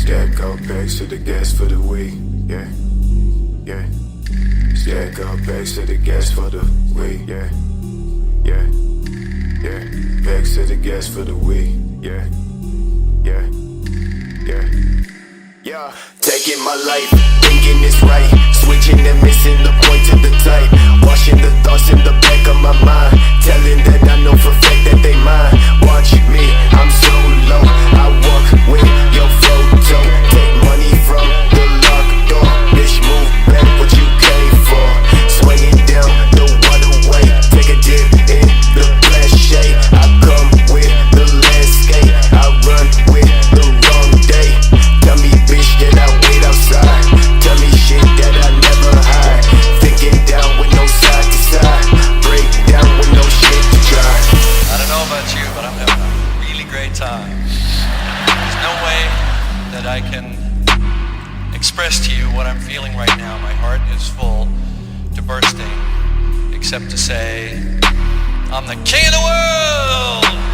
Stack up bags to the gas for the weed, yeah, yeah. Stack up bags to the gas for the weed, yeah, yeah, yeah. Bags to the gas for the weed, yeah, yeah, yeah. Yeah, taking my life, thinking it's right, switching and missing the point to the type, washing the thoughts in the back of my mind, telling that I know for a fact that they mine. Watch me, I'm so low, I walk with your photo, take money from the locked door, bitch move back what you came for, swinging down the waterway, take a dip in the flash shade, I come with the landscape, I run with the wrong day, tell me bitch that I wait outside, tell me shit that I never hide, thinking down with no side to side, break down with no shit to try. I don't know about you, but I'm having a really great time. There's no way that I can express to you what I'm feeling right now. My heart is full to bursting, except to say, I'm the king of the world!